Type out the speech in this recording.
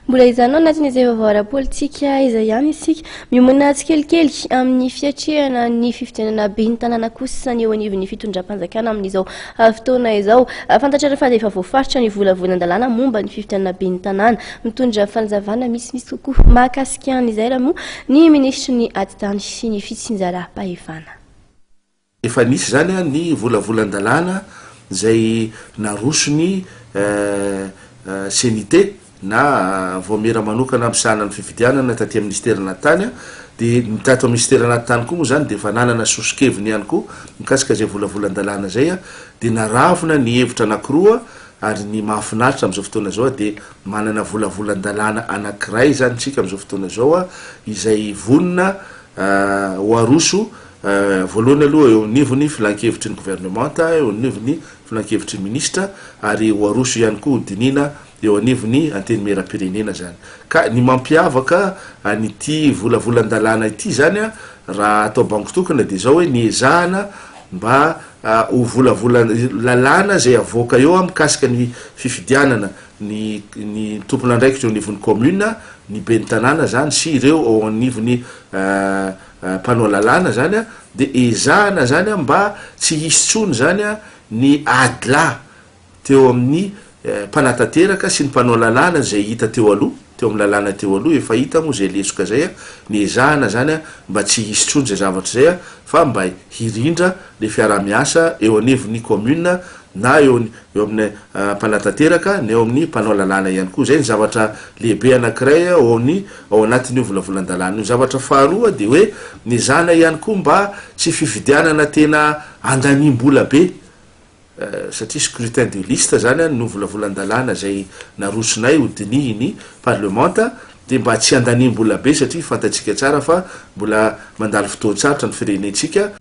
Mbola izanao anatin'izay vaovao politika izay ihany isika miomana tsikelikely amin'ny fiatrehana ny fifidianana be ny tanàna kosa ny eo anivon'ny fitondram-panjakana amin'izao fotoana izao. Fantatra fa efa voafaritra ny volavolan-dalàna momba ny fifidianana be ny tanàna mitondra fanazavana misimisy kokoa mahakasika an'izay raha moa ny ministra ny ati-tany sy ny fitsinjaram-pahefana. Efa nisy zany ny volavolan-dalàna zay narosony senité na voamera manokana amsana ny fifidianana taty ministerina tany de nitato ministerina tany koa moa zany de fa nanana sosikeviny ihany koa mikasika zay volavolan-dalàna zay de naravina ny hevitra anankiroa ary ny mahafinaritra am'izao fotoana zao de manana volavolan-dalàna anankiray zany tsika am'izao fotoana zao izay vonina ho aroso voalohany aloha eo anivony filan-kevitry ny gouvernementa eo anivony filan-kevitry ny ministra ary ho aroso ihany koa dinina eo anivony anteny mera-pirenena zany ka ny mampiavaka an'ity volavolan-dalàna ity zany raha atao bango tokana de zao hoe niezahana mba ho volavolan-lalàna zay avoaka eo mikasika ny fifidianana ny tompona andraikitra eo anivony commune ny be ny tanàna zany sy ireo ao anivony mpanao lalàna zany de ezahana zany mba tsy hisy tsony zany ny adla teo amin'ny mpanatanteraka sy ny mpanao lalàna zay hita teo aloha teo amin'ny lalàna teo aloha efa hita moa zay lesoka zay ny ezahana zany mba tsy hisy tsony zay zavatra zay fa mba hirindra le fiaramiasa eo anivony commune na eo amin'ny mpanatanteraka na eo amin'ny mpanao lalàna ihany koa zay ny zavatra lehibe anankiray ao anatin'io volavolan-dalàna io. Zavatra faharoa de hoe ny zana ihany koa mba tsy fifidianana tena andanimbola be satria scrutin de liste zany no volavolan-dalàna zay narosonay hodinihiny parlementa de mba tsy andanimbola be satria fantatsika tsara fa mbola mandalo fotoatsarotra ny firenentsika